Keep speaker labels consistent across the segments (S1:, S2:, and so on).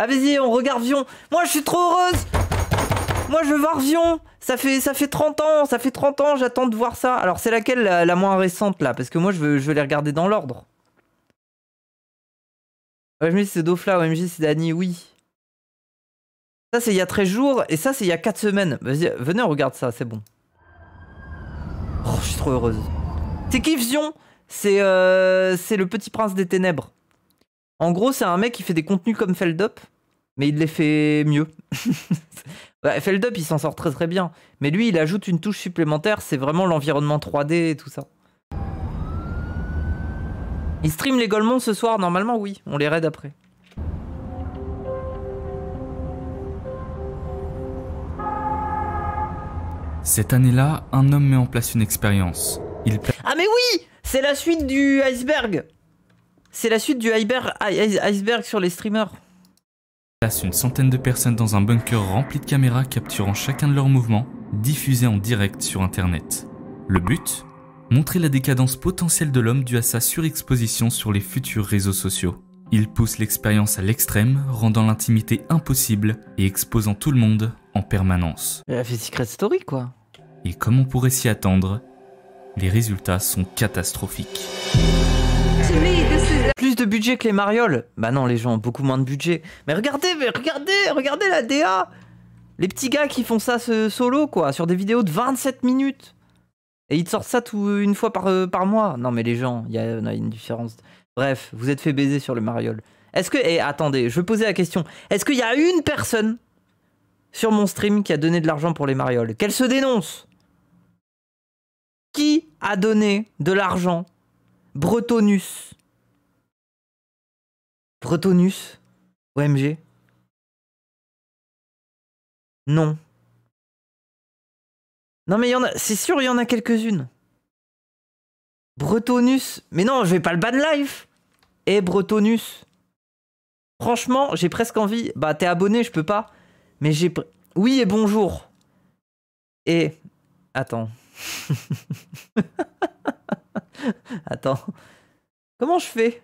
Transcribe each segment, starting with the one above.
S1: Ah vas-y, on regarde Vion. Moi je suis trop heureuse. Moi je veux voir Vion. Ça fait 30 ans, j'attends de voir ça. Alors c'est laquelle la moins récente là? Parce que moi je veux les regarder dans l'ordre. OMG c'est Dofla, OMG c'est Dani, oui. Ça c'est il y a 13 jours et ça c'est il y a 4 semaines. Vas-y, venez on regarde ça, c'est bon. Oh, je suis trop heureuse. C'est qui Vion? C'est le petit prince des ténèbres. En gros, c'est un mec qui fait des contenus comme Feldup, mais il les fait mieux. Ouais, Feldup, il s'en sort très très bien. Mais lui, il ajoute une touche supplémentaire, c'est vraiment l'environnement 3D et tout ça. Il stream les Golemons ce soir, normalement oui, on les raid après.
S2: Cette année-là, un homme met en place une expérience.
S1: Ah mais oui, c'est la suite du iceberg. C'est la suite du iceberg sur les streamers.
S2: Il place une centaine de personnes dans un bunker rempli de caméras capturant chacun de leurs mouvements, diffusés en direct sur internet. Le but? Montrer la décadence potentielle de l'homme due à sa surexposition sur les futurs réseaux sociaux. Il pousse l'expérience à l'extrême, rendant l'intimité impossible et exposant tout le monde en permanence.
S1: Il a fait Secret Story quoi.
S2: Et comme on pourrait s'y attendre, les résultats sont catastrophiques.
S1: Plus de budget que les marioles. Bah non, les gens ont beaucoup moins de budget. Mais regardez la DA. Les petits gars qui font ça solo, quoi, sur des vidéos de 27 minutes. Et ils te sortent ça une fois par mois. Non mais les gens, il y a une différence. Bref, vous êtes fait baiser sur le mariole. Est-ce que... Eh, attendez, je vais poser la question. Est-ce qu'il y a une personne sur mon stream qui a donné de l'argent pour les marioles? Qu'elle se dénonce. Qui a donné de l'argent? Bretonus. Bretonus. OMG. Non. Non mais il y en a... C'est sûr, il y en a quelques-unes. Bretonus. Mais non, je vais pas le ban live. Eh, Bretonus. Franchement, j'ai presque envie... Bah, t'es abonné, je peux pas. Mais j'ai... Oui et bonjour. Et... Attends. Attends. Comment je fais?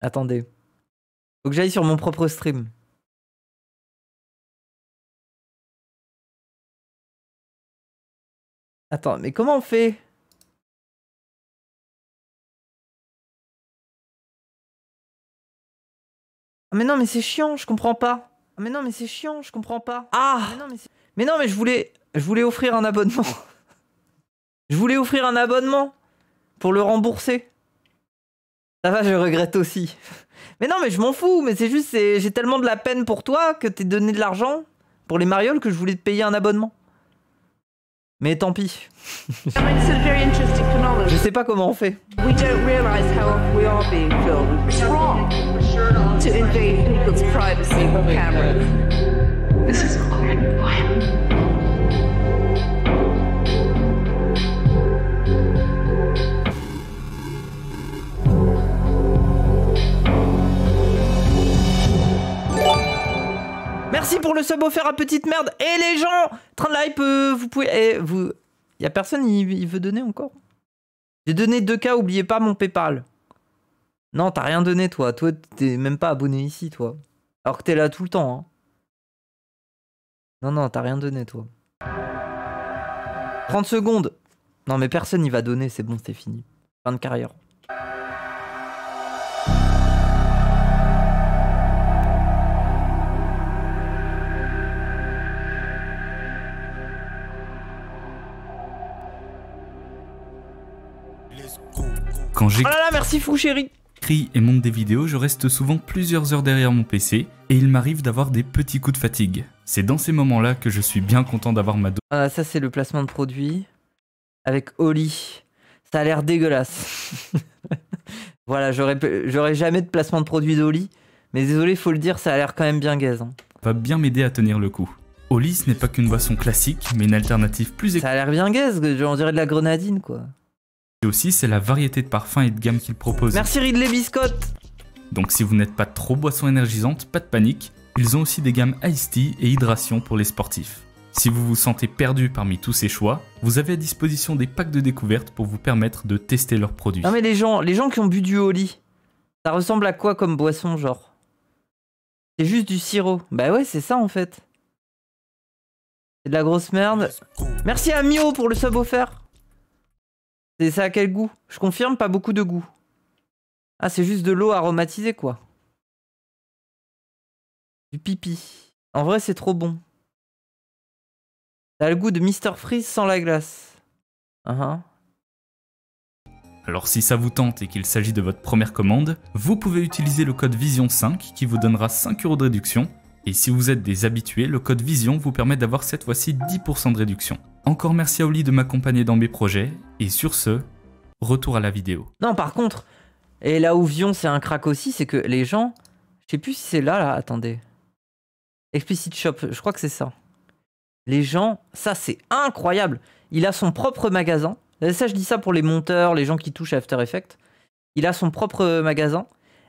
S1: Attendez. Faut que j'aille sur mon propre stream. Attends, mais comment on fait? Ah mais non, mais c'est chiant, je comprends pas. Ah mais non, mais c'est chiant, je comprends pas. Ah mais non, mais je voulais offrir un abonnement. Je voulais offrir un abonnement pour le rembourser. Ça va, je regrette aussi. Mais non, mais je m'en fous, mais c'est juste, j'ai tellement de la peine pour toi que t'aies donné de l'argent pour les marioles que je voulais te payer un abonnement. Mais tant pis. Je sais pas comment on fait. We don't realize how we are being filmed. It's wrong to invade people's privacy with cameras. This is Merci pour le sub offert à petite merde. Et les gens, train de hype, vous pouvez... Y'a personne, il veut donner encore? J'ai donné 2K, oubliez pas mon Paypal. Non, t'as rien donné, toi. Toi, t'es même pas abonné ici, toi. Alors que t'es là tout le temps, hein. Non, t'as rien donné, toi. 30 secondes. Non, mais personne, il va donner, c'est bon, c'est fini. Fin de carrière.
S2: Quand j'écris
S1: Oh là là, merci fou chéri.
S2: Et monte des vidéos, je reste souvent plusieurs heures derrière mon PC et il m'arrive d'avoir des petits coups de fatigue. C'est dans ces moments-là que je suis bien content d'avoir ma dose.
S1: Ça c'est le placement de produit avec Oli. Ça a l'air dégueulasse. Voilà, j'aurais jamais de placement de produit d'Oli, mais désolé, faut le dire, ça a l'air quand même bien gaze. Hein.
S2: Va bien m'aider à tenir le coup. Oli, ce n'est pas qu'une boisson classique, mais une alternative plus
S1: Ça a l'air bien gaze, on dirait de la grenadine quoi.
S2: Et aussi, c'est la variété de parfums et de gamme qu'il propose.
S1: Merci Ridley Biscotte.
S2: Donc si vous n'êtes pas trop boisson énergisante, pas de panique. Ils ont aussi des gammes Ice Tea et hydration pour les sportifs. Si vous vous sentez perdu parmi tous ces choix, vous avez à disposition des packs de découverte pour vous permettre de tester leurs produits.
S1: Non mais les gens qui ont bu du Oli, ça ressemble à quoi comme boisson genre? C'est juste du sirop. Bah ouais, c'est ça en fait. C'est de la grosse merde. Merci à Mio pour le sub offert. C'est ça à quel goût? Je confirme, pas beaucoup de goût. Ah, c'est juste de l'eau aromatisée quoi. Du pipi. En vrai, c'est trop bon. Ça a le goût de Mr Freeze sans la glace.
S2: Alors si ça vous tente et qu'il s'agit de votre première commande, vous pouvez utiliser le code VISION5 qui vous donnera 5 € de réduction. Et si vous êtes des habitués, le code VISION vous permet d'avoir cette fois-ci 10% de réduction. Encore merci à Oli de m'accompagner dans mes projets, et sur ce, retour à la vidéo.
S1: Non, par contre, et là où Vion c'est un crack aussi, c'est que les gens, je sais plus si c'est là, attendez. Explicit Shop, je crois que c'est ça. Les gens, ça c'est incroyable. Il a son propre magasin. Ça, je dis ça pour les monteurs, les gens qui touchent à After Effects. Il a son propre magasin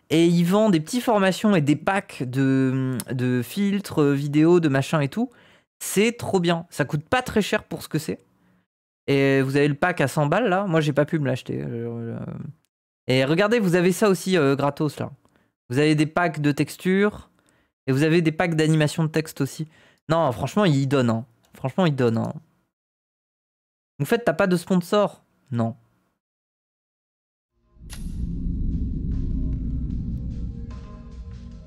S1: et il vend des petites formations et des packs de filtres, vidéos, de machin et tout. C'est trop bien. Ça coûte pas très cher pour ce que c'est. Et vous avez le pack à 100 balles là. Moi, j'ai pas pu me l'acheter. Et regardez, vous avez ça aussi gratos là. Vous avez des packs de textures et vous avez des packs d'animation de texte aussi. Non, franchement, il donne. Hein. Franchement, il donne. Hein. En fait, t'as pas de sponsor? Non.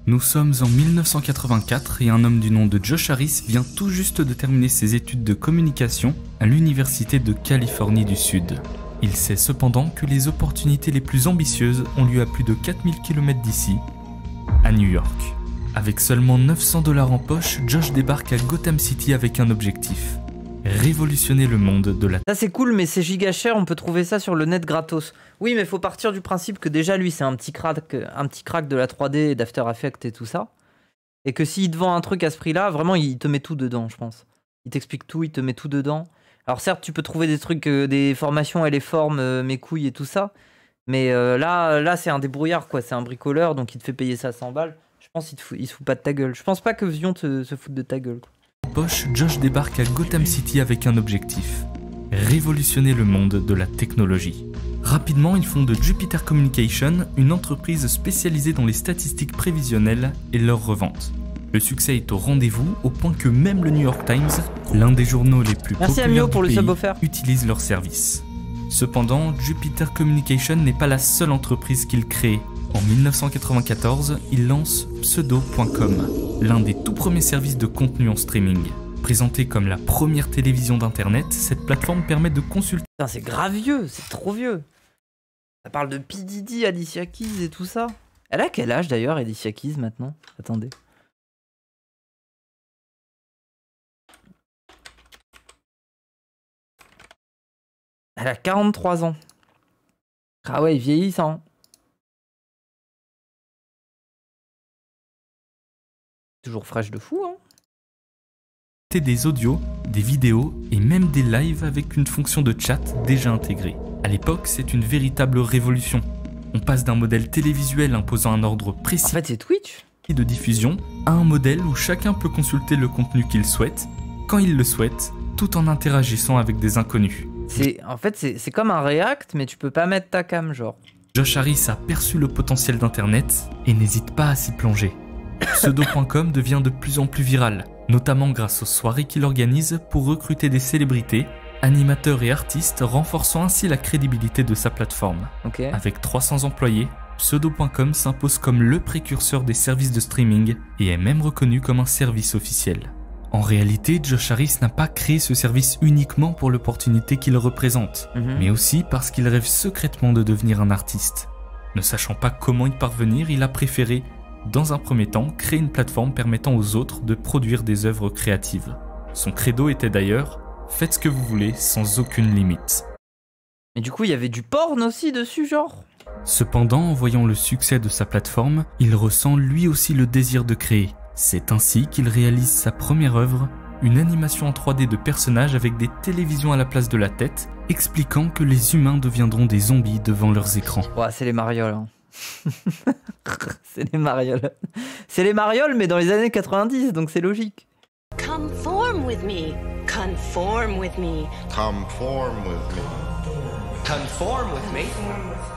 S2: Nous sommes en 1984 et un homme du nom de Josh Harris vient tout juste de terminer ses études de communication à l'Université de Californie du Sud. Il sait cependant que les opportunités les plus ambitieuses ont lieu à plus de 4000 km d'ici, à New York. Avec seulement 900 $ en poche, Josh débarque à Gotham City avec un objectif. Révolutionner le monde de la...
S1: Ça c'est cool, mais c'est giga cher, on peut trouver ça sur le net gratos. Oui, mais faut partir du principe que déjà lui c'est un petit crack de la 3D et d'After Effects et tout ça. Et que s'il te vend un truc à ce prix-là, vraiment il te met tout dedans, je pense. Il t'explique tout, il te met tout dedans. Alors certes, tu peux trouver des trucs, des formations et les formes, mes couilles et tout ça. Mais là c'est un débrouillard quoi, c'est un bricoleur, donc il te fait payer ça 100 balles. Je pense qu'il se fout pas de ta gueule. Je pense pas que Vion se foute de ta gueule quoi.
S2: Poche, Josh débarque à Gotham City avec un objectif. Révolutionner le monde de la technologie. Rapidement, ils fonde Jupiter Communication, une entreprise spécialisée dans les statistiques prévisionnelles et leur revente. Le succès est au rendez-vous, au point que même le New York Times, l'un des journaux les plus populaires du pays, utilise leurs services. Cependant, Jupiter Communication n'est pas la seule entreprise qu'il crée. En 1994, il lance Pseudo.com, l'un des tout premiers services de contenu en streaming. Présentée comme la première télévision d'internet, cette plateforme permet de consulter...
S1: Putain, c'est grave vieux, c'est trop vieux. Ça parle de P. Diddy, Alicia Keys et tout ça. Elle a quel âge d'ailleurs, Alicia Keys, maintenant? Attendez. Elle a 43 ans. Ah ouais, vieillissant. Toujours fraîche de fou, hein.
S2: Des audios, des vidéos et même des lives avec une fonction de chat déjà intégrée. À l'époque, c'est une véritable révolution. On passe d'un modèle télévisuel imposant un ordre précis
S1: en fait, c'est Twitch
S2: de diffusion à un modèle où chacun peut consulter le contenu qu'il souhaite, quand il le souhaite, tout en interagissant avec des inconnus.
S1: En fait, c'est comme un React, mais tu peux pas mettre ta cam, genre.
S2: Josh Harris a perçu le potentiel d'Internet et n'hésite pas à s'y plonger. Pseudo.com devient de plus en plus viral, notamment grâce aux soirées qu'il organise pour recruter des célébrités, animateurs et artistes, renforçant ainsi la crédibilité de sa plateforme.
S1: Okay.
S2: Avec 300 employés, Pseudo.com s'impose comme le précurseur des services de streaming et est même reconnu comme un service officiel. En réalité, Josh Harris n'a pas créé ce service uniquement pour l'opportunité qu'il représente, mais aussi parce qu'il rêve secrètement de devenir un artiste. Ne sachant pas comment y parvenir, il a préféré, dans un premier temps, créer une plateforme permettant aux autres de produire des œuvres créatives. Son credo était d'ailleurs « Faites ce que vous voulez sans aucune limite ».
S1: Mais du coup, il y avait du porn aussi dessus, genre?
S2: Cependant, en voyant le succès de sa plateforme, il ressent lui aussi le désir de créer. C'est ainsi qu'il réalise sa première œuvre, une animation en 3D de personnages avec des télévisions à la place de la tête, expliquant que les humains deviendront des zombies devant leurs écrans.
S1: Ouais, c'est les marioles, hein. C'est les marioles. C'est les marioles, mais dans les années 90, donc c'est logique.
S3: Conform with me. Conform with me.
S4: Conform with me. Conform with me.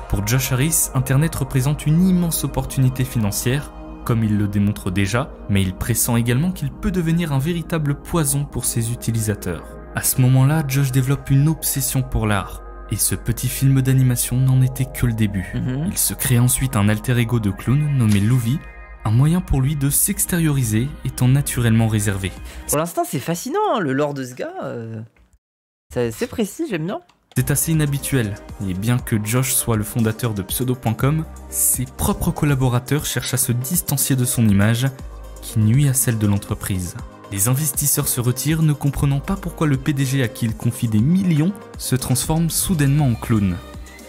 S2: Pour Josh Harris, Internet représente une immense opportunité financière, comme il le démontre déjà, mais il pressent également qu'il peut devenir un véritable poison pour ses utilisateurs. À ce moment-là, Josh développe une obsession pour l'art, et ce petit film d'animation n'en était que le début. Il se crée ensuite un alter ego de clown nommé Louie, un moyen pour lui de s'extérioriser étant naturellement réservé.
S1: Pour l'instant, c'est fascinant, hein, le lore de ce gars. C'est précis, j'aime bien.
S2: C'est assez inhabituel, et bien que Josh soit le fondateur de Pseudo.com, ses propres collaborateurs cherchent à se distancier de son image, qui nuit à celle de l'entreprise. Les investisseurs se retirent, ne comprenant pas pourquoi le PDG à qui il confie des millions se transforme soudainement en clown.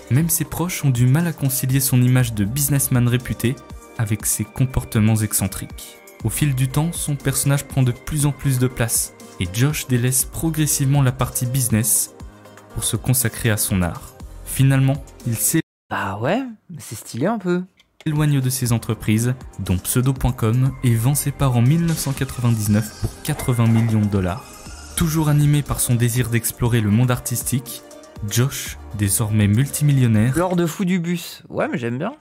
S2: Même ses proches ont du mal à concilier son image de businessman réputé avec ses comportements excentriques. Au fil du temps, son personnage prend de plus en plus de place, et Josh délaisse progressivement la partie business pour se consacrer à son art. Finalement, il
S1: Bah ouais, c'est stylé un peu.
S2: s'éloigne de ses entreprises, dont Pseudo.com, et vend ses parts en 1999 pour 80 millions de dollars. Toujours animé par son désir d'explorer le monde artistique, Josh, désormais multimillionnaire,
S1: Lore de fou du bus. Ouais, mais j'aime bien.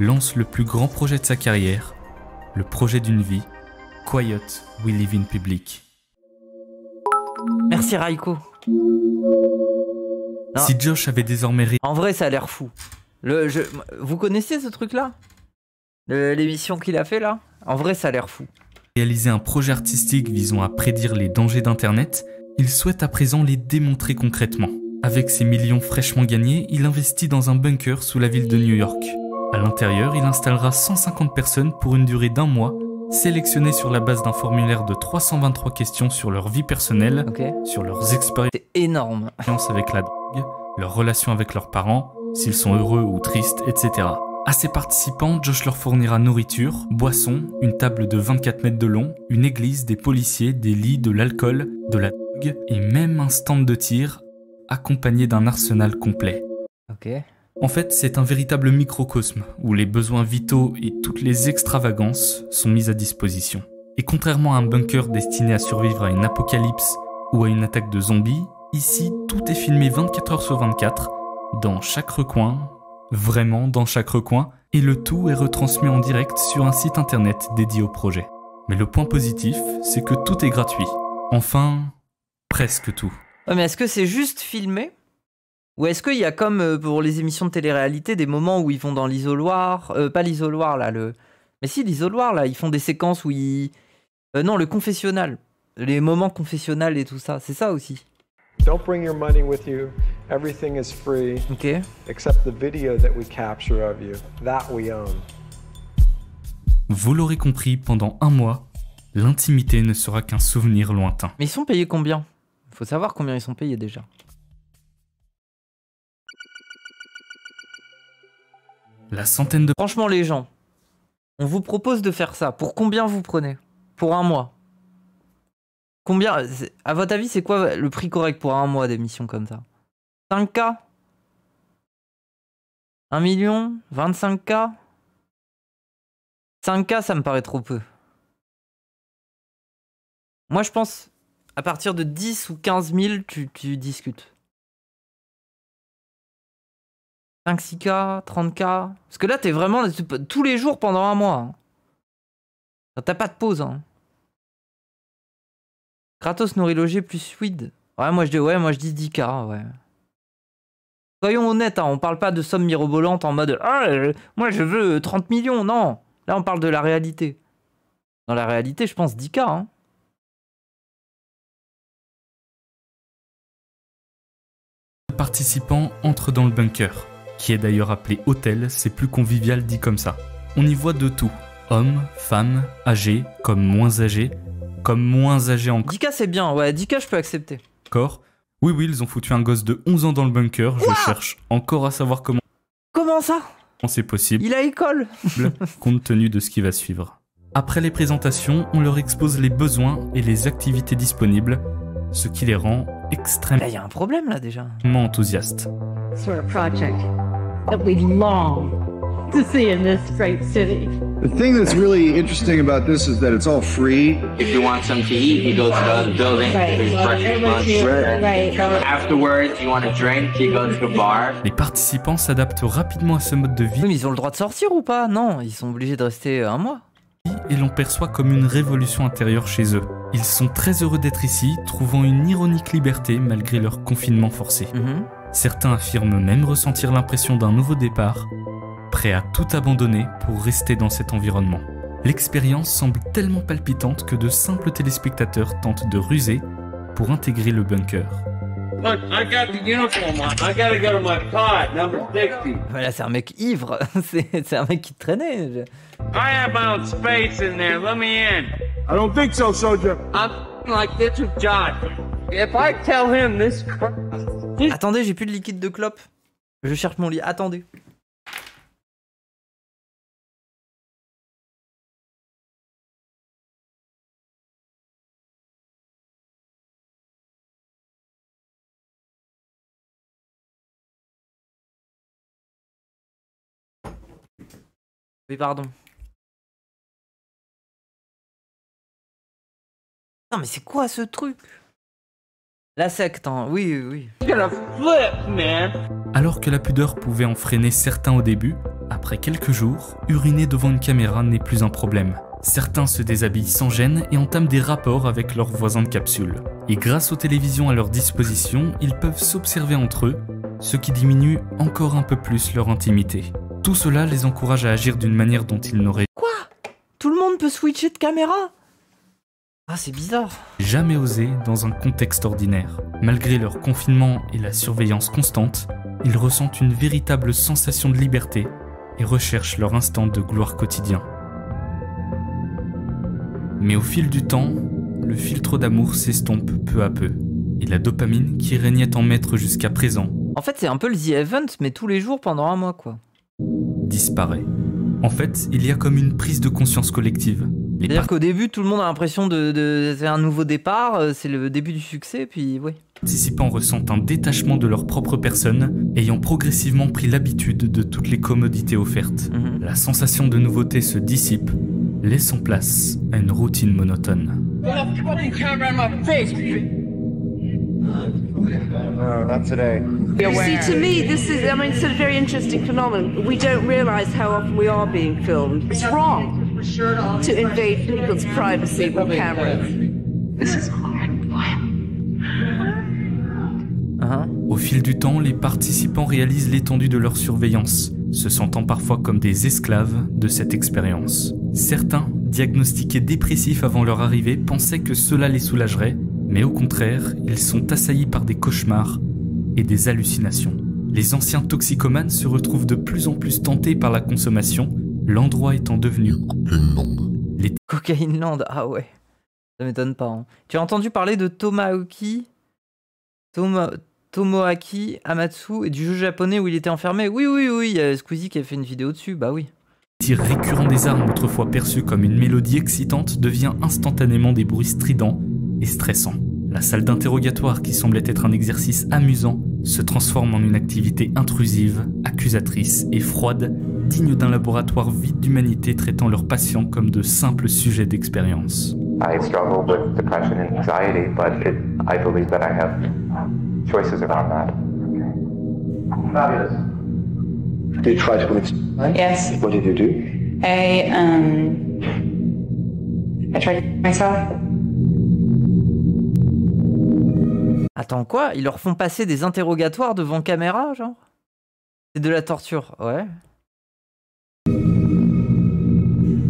S2: lance le plus grand projet de sa carrière, le projet d'une vie, Quiet We Live in Public.
S1: Merci Raiko. Non.
S2: Si Josh avait désormais
S1: En vrai, ça a l'air fou. Vous connaissiez ce truc-là? L'émission qu'il a fait là? En vrai, ça a l'air fou.
S2: réalisé un projet artistique visant à prédire les dangers d'Internet, il souhaite à présent les démontrer concrètement. Avec ses millions fraîchement gagnés, il investit dans un bunker sous la ville de New York. À l'intérieur, il installera 150 personnes pour une durée d'1 mois, sélectionnées sur la base d'un formulaire de 323 questions sur leur vie personnelle,
S1: Ok.
S2: sur leurs expériences
S1: C'est énorme.
S2: avec la drogue, leurs relations avec leurs parents, s'ils sont heureux ou tristes, etc. À ses participants, Josh leur fournira nourriture, boissons, une table de 24 mètres de long, une église, des policiers, des lits, de l'alcool, de la drogue et même un stand de tir accompagné d'un arsenal complet.
S1: Ok.
S2: En fait, c'est un véritable microcosme où les besoins vitaux et toutes les extravagances sont mis à disposition. Et contrairement à un bunker destiné à survivre à une apocalypse ou à une attaque de zombies, ici tout est filmé 24 heures sur 24, dans chaque recoin, vraiment dans chaque recoin, et le tout est retransmis en direct sur un site internet dédié au projet. Mais le point positif, c'est que tout est gratuit. Enfin, presque tout.
S1: Ouais, mais est-ce que c'est juste filmé? Ou est-ce qu'il y a comme pour les émissions de télé-réalité des moments où ils vont dans l'isoloir, pas l'isoloir là, mais si l'isoloir là, ils font des séquences où ils... non, le confessionnal. Les moments confessionnels et tout ça, c'est ça aussi.
S5: Don't bring your money with you. Everything is free,
S1: Ok.
S5: except the video that we capture of you. That we own.
S2: Vous l'aurez compris, pendant 1 mois, l'intimité ne sera qu'un souvenir lointain.
S1: Mais ils sont payés combien? Faut savoir combien ils sont payés déjà.
S2: La centaine de
S1: Franchement les gens, on vous propose de faire ça. Pour combien vous prenez? Pour 1 mois. Combien, à votre avis, c'est quoi le prix correct pour 1 mois d'émission comme ça? 5K? 1 million? 25K? 5K, ça me paraît trop peu. Moi, je pense, à partir de 10 ou 15 000, tu discutes. 5, 6K, 30K. Parce que là, t'es vraiment tous les jours pendant 1 mois. Hein. T'as pas de pause. Hein. Kratos nourrit logé plus Swede. Ouais, moi je dis 10K, ouais. Soyons honnêtes, hein, on parle pas de sommes mirobolantes en mode ah, moi je veux 30 millions, non. Là on parle de la réalité. Dans la réalité, je pense 10K. Hein.
S2: Les participants entrent dans le bunker, qui est d'ailleurs appelé hôtel, c'est plus convivial dit comme ça. On y voit de tout. Hommes, femmes, âgés, comme moins âgés encore.
S1: 10K c'est bien, ouais, 10K je peux accepter.
S2: Oui, ils ont foutu un gosse de 11 ans dans le bunker, je cherche encore à savoir comment
S1: ça
S2: c'est possible,
S1: Il a école.
S2: compte tenu de ce qui va suivre. Après les présentations, on leur expose les besoins et les activités disponibles, ce qui les rend extrêmement
S1: Là, il y a un problème là déjà.
S2: enthousiastes.
S6: Sort of project that we long to see in this great city.
S7: The thing that's really interesting about this is that it's all free.
S8: If you want something to eat, you go to the other building.
S6: Right.
S8: There's breakfast, lunch.
S6: Right.
S8: Afterwards, you want a drink, you go to the bar.
S2: Les participants s'adaptent rapidement à ce mode de vie
S1: Oui, mais ils ont le droit de sortir ou pas? Non, ils sont obligés de rester 1 mois.
S2: et l'on perçoit comme une révolution intérieure chez eux. Ils sont très heureux d'être ici, trouvant une ironique liberté malgré leur confinement forcé. Certains affirment même ressentir l'impression d'un nouveau départ, prêts à tout abandonner pour rester dans cet environnement. L'expérience semble tellement palpitante que de simples téléspectateurs tentent de ruser pour intégrer le bunker.
S9: Look, I got the uniform on. I gotta go to my pod, number 60.
S1: Voilà, c'est un mec ivre. c'est un mec qui traînait.
S9: I have my own space in there. Let me in.
S5: I don't think so, soldier.
S9: I'm like this with John. If I tell him this...
S1: Attendez, j'ai plus de liquide de clope. Je cherche mon lit. Attendez. Oui, pardon. Non, mais c'est quoi ce truc? La secte, hein. Oui, oui.
S9: You're gonna flip, man.
S2: Alors que la pudeur pouvait en freiner certains au début, après quelques jours, uriner devant une caméra n'est plus un problème. Certains se déshabillent sans gêne et entament des rapports avec leurs voisins de capsule. Et grâce aux télévisions à leur disposition, ils peuvent s'observer entre eux, ce qui diminue encore un peu plus leur intimité. Tout cela les encourage à agir d'une manière dont ils n'auraient
S1: Tout le monde peut switcher de caméra? Ah, c'est bizarre.
S2: jamais osé dans un contexte ordinaire. Malgré leur confinement et la surveillance constante, ils ressentent une véritable sensation de liberté et recherchent leur instant de gloire quotidien. Mais au fil du temps, le filtre d'amour s'estompe peu à peu, et la dopamine qui régnait en maître jusqu'à présent
S1: En fait, c'est un peu le The Event, mais tous les jours pendant un mois, quoi.
S2: disparaît. En fait, il y a comme une prise de conscience collective. Les
S1: C'est-à-dire qu'au début, tout le monde a l'impression de c'est un nouveau départ, c'est le début du succès, puis oui.
S2: participants ressentent un détachement de leur propre personne, ayant progressivement pris l'habitude de toutes les commodités offertes. La sensation de nouveauté se dissipe, laissant place à une routine monotone.
S9: Fucking camera in my face.
S4: No, not today.
S10: You see, to me, this is, I mean, it's a very interesting phenomenon. We don't realize how often we are being filmed. It's wrong to invade people's privacy with cameras. This is
S2: Au fil du temps, les participants réalisent l'étendue de leur surveillance, se sentant parfois comme des esclaves de cette expérience. Certains, diagnostiqués dépressifs avant leur arrivée, pensaient que cela les soulagerait, mais au contraire, ils sont assaillis par des cauchemars et des hallucinations. Les anciens toxicomanes se retrouvent de plus en plus tentés par la consommation, l'endroit étant devenu
S1: Cocaine Land, ah ouais. Ça m'étonne pas. Hein. Tu as entendu parler de Tomoaki Amatsu et du jeu japonais où il était enfermé? Oui, il y a Squeezie qui a fait une vidéo dessus, bah oui.
S2: Le tir récurrent des armes, autrefois perçu comme une mélodie excitante, devient instantanément des bruits stridents et stressants. La salle d'interrogatoire, qui semblait être un exercice amusant, se transforme en une activité intrusive, accusatrice et froide, digne d'un laboratoire vide d'humanité traitant leurs patients comme de simples sujets d'expérience.
S11: I struggle with depression and anxiety, but I believe that I have choices around that.
S5: Fabulous. Did you try to commit suicide?
S6: Yes.
S5: What did you do?
S6: I tried myself.
S1: Attends, quoi? Ils leur font passer des interrogatoires devant caméra, genre? C'est de la torture, ouais.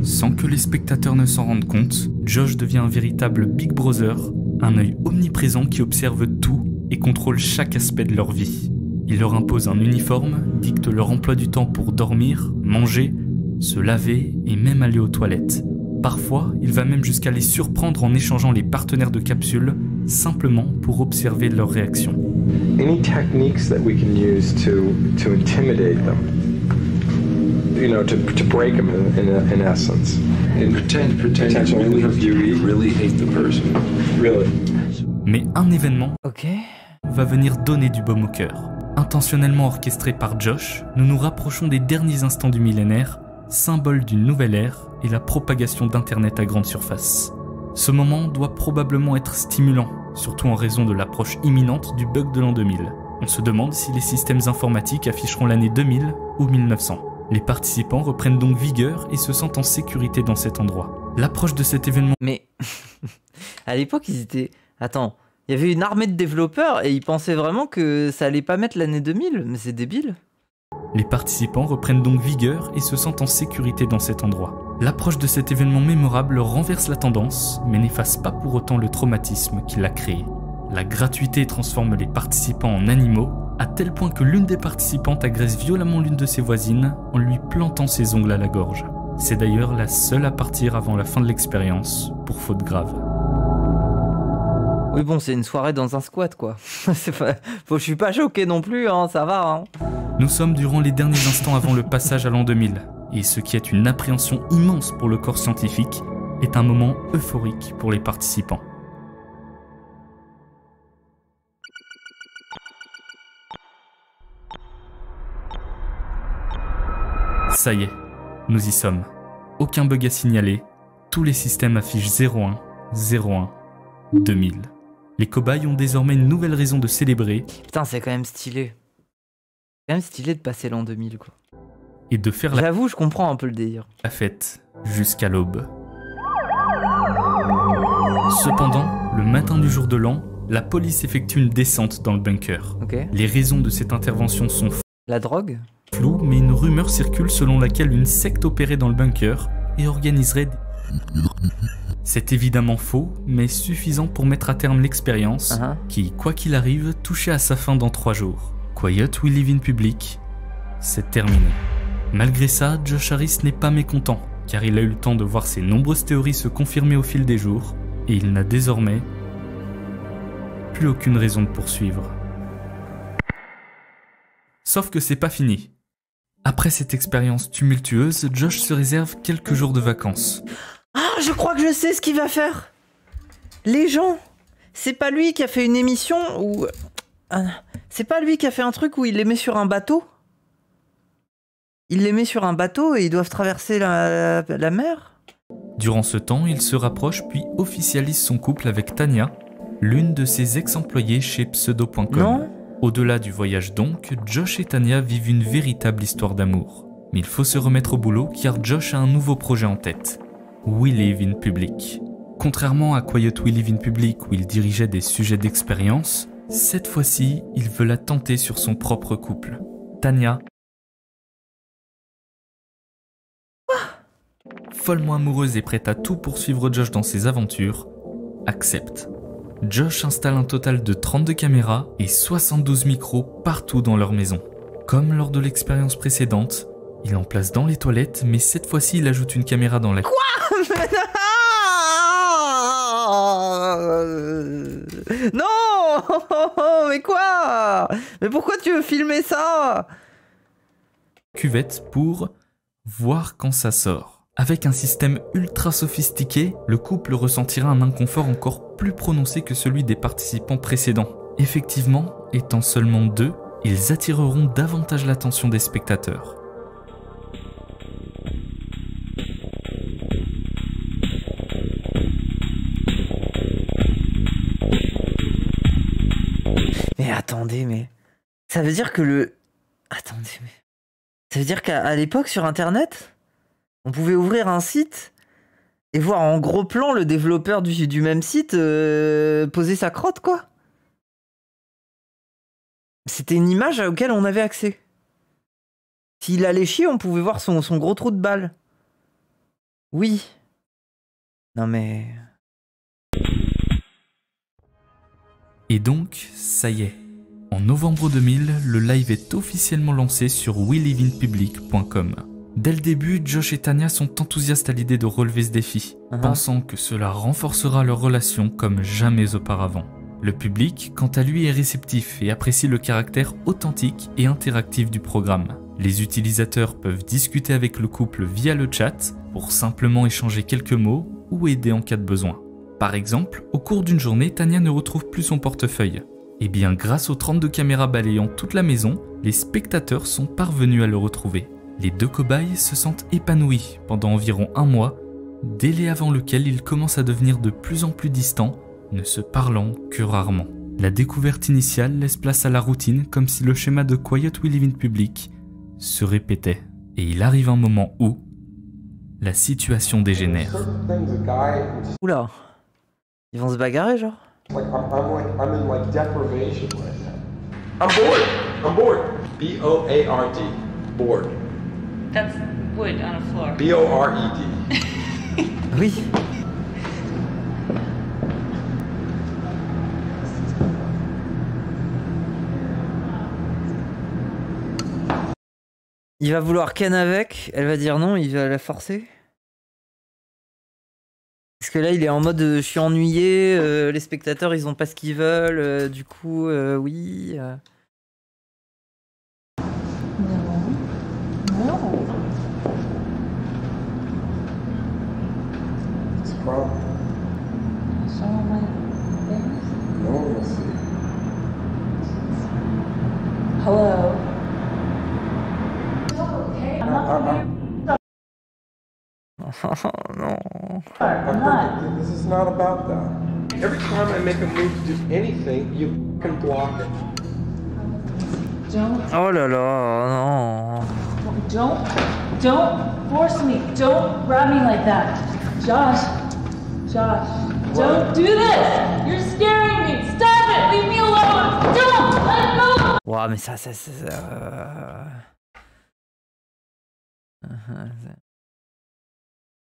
S2: Sans que les spectateurs ne s'en rendent compte, Josh devient un véritable Big Brother, un œil omniprésent qui observe tout et contrôle chaque aspect de leur vie. Il leur impose un uniforme, dicte leur emploi du temps pour dormir, manger, se laver et même aller aux toilettes. Parfois, il va même jusqu'à les surprendre en échangeant les partenaires de capsule, simplement pour observer leurs réactions.
S5: Any techniques that we can use to intimidate them? You know, to break them in essence.
S12: And pretend you really hate the person.
S5: Really.
S2: Mais un événement va venir donner du baume au cœur. Intentionnellement orchestré par Josh, nous nous rapprochons des derniers instants du millénaire, symbole d'une nouvelle ère et la propagation d'Internet à grande surface. Ce moment doit probablement être stimulant, surtout en raison de l'approche imminente du bug de l'an 2000. On se demande si les systèmes informatiques afficheront l'année 2000 ou 1900. Les participants reprennent donc vigueur et se sentent en sécurité dans cet endroit. L'approche de cet événement...
S1: Mais à l'époque, ils étaient... Attends, il y avait une armée de développeurs et ils pensaient vraiment que ça allait pas mettre l'année 2000. Mais c'est débile.
S2: Les participants reprennent donc vigueur et se sentent en sécurité dans cet endroit. L'approche de cet événement mémorable renverse la tendance, mais n'efface pas pour autant le traumatisme qu'il a créé. La gratuité transforme les participants en animaux, à tel point que l'une des participantes agresse violemment l'une de ses voisines en lui plantant ses ongles à la gorge. C'est d'ailleurs la seule à partir avant la fin de l'expérience, pour faute grave.
S1: Oui bon, c'est une soirée dans un squat quoi. Je suis pas choqué non plus, hein, ça va. Hein.
S2: Nous sommes durant les derniers instants avant le passage à l'an 2000, et ce qui est une appréhension immense pour le corps scientifique est un moment euphorique pour les participants. Ça y est, nous y sommes. Aucun bug à signaler, tous les systèmes affichent 01, 01, 2000. Les cobayes ont désormais une nouvelle raison de célébrer.
S1: Putain, c'est quand même stylé. C'est quand même stylé de passer l'an 2000 quoi.
S2: Et de faire
S1: J'avoue, je comprends un peu le délire.
S2: La fête jusqu'à l'aube. Cependant, le matin du jour de l'an, la police effectue une descente dans le bunker.
S1: Okay.
S2: Les raisons de cette intervention sont
S1: la drogue
S2: floues, mais une rumeur circule selon laquelle une secte opérait dans le bunker et organiserait C'est évidemment faux, mais suffisant pour mettre à terme l'expérience, qui, quoi qu'il arrive, touchait à sa fin dans 3 jours. Quiet We Live in Public, c'est terminé. Malgré ça, Josh Harris n'est pas mécontent, car il a eu le temps de voir ses nombreuses théories se confirmer au fil des jours, et il n'a désormais plus aucune raison de poursuivre. Sauf que c'est pas fini. Après cette expérience tumultueuse, Josh se réserve quelques jours de vacances.
S1: Ah, je crois que je sais ce qu'il va faire. Les gens, c'est pas lui qui a fait une émission où... C'est pas lui qui a fait un truc où il les met sur un bateau? Il les met sur un bateau et ils doivent traverser la mer?
S2: Durant ce temps, il se rapproche puis officialise son couple avec Tanya, l'une de ses ex-employées chez Pseudo.com.
S1: Non.
S2: Au-delà du voyage donc, Josh et Tanya vivent une véritable histoire d'amour. Mais il faut se remettre au boulot car Josh a un nouveau projet en tête. We Live in Public. Contrairement à Quiet We Live in Public où il dirigeait des sujets d'expérience, cette fois-ci, il veut la tenter sur son propre couple. Tanya, follement amoureuse et prête à tout poursuivre Josh dans ses aventures, accepte. Josh installe un total de 32 caméras et 72 micros partout dans leur maison. Comme lors de l'expérience précédente, il en place dans les toilettes, mais cette fois-ci il ajoute une caméra dans la...
S1: Quoi? Non! Mais quoi? Mais pourquoi tu veux filmer ça?
S2: Cuvette pour voir quand ça sort. Avec un système ultra sophistiqué, le couple ressentira un inconfort encore plus prononcé que celui des participants précédents. Effectivement, étant seulement 2, ils attireront davantage l'attention des spectateurs.
S1: Mais attendez, mais... Ça veut dire que le... Attendez, mais... Ça veut dire qu'à l'époque, sur Internet, on pouvait ouvrir un site et voir en gros plan le développeur du même site poser sa crotte, quoi. C'était une image à laquelle on avait accès. S'il allait chier, on pouvait voir son gros trou de balle. Oui. Non mais...
S2: Et donc, ça y est. En novembre 2000, le live est officiellement lancé sur weliveinpublic.com. Dès le début, Josh et Tanya sont enthousiastes à l'idée de relever ce défi, pensant que cela renforcera leur relation comme jamais auparavant. Le public, quant à lui, est réceptif et apprécie le caractère authentique et interactif du programme. Les utilisateurs peuvent discuter avec le couple via le chat pour simplement échanger quelques mots ou aider en cas de besoin. Par exemple, au cours d'une journée, Tanya ne retrouve plus son portefeuille. Et bien grâce aux 32 caméras balayant toute la maison, les spectateurs sont parvenus à le retrouver. Les 2 cobayes se sentent épanouis pendant environ 1 mois, délai avant lequel ils commencent à devenir de plus en plus distants, ne se parlant que rarement. La découverte initiale laisse place à la routine comme si le schéma de Quiet We Live in Public se répétait. Et il arrive un moment où la situation dégénère.
S1: Oula. Ils vont se bagarrer, genre?
S5: Like I'm in like deprivation right now. I'm bored. I'm bored. B-O-A-R-D. Bored.
S13: That's wood on a floor.
S5: B-O-R-E-D.
S1: Oui. Il va vouloir ken avec, elle va dire non, il va la forcer. Parce que là, il est en mode je suis ennuyé, les spectateurs ils ont pas ce qu'ils veulent, du coup, oui.
S6: No.
S5: What's the problem?
S6: Show him my things.
S5: No one will see.
S6: Hello. I'm not here.
S1: Oh non.
S6: I'm not.
S5: This is not about that. Every time I make a move to do anything, you can block it.
S6: Don't.
S1: Oh là là, non.
S6: Don't force me. Don't grab me like that. Josh, don't do this. You're scaring me. Stop it. Leave me alone. Don't let go.
S1: Ouah, mais ça.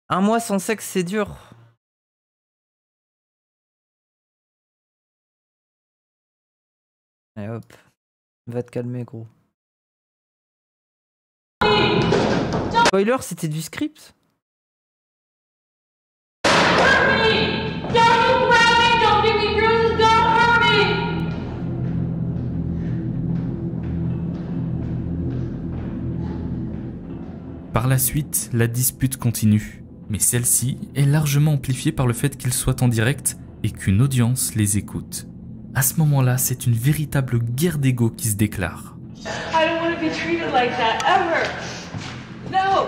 S1: Un mois sans sexe, c'est dur. Allez hop. Va te calmer, gros. Spoiler, c'était du script.
S2: Par la suite, la dispute continue, mais celle-ci est largement amplifiée par le fait qu'ils soient en direct et qu'une audience les écoute. À ce moment-là, c'est une véritable guerre d'ego qui se déclare.
S13: I don't want to be treated like that ever. No.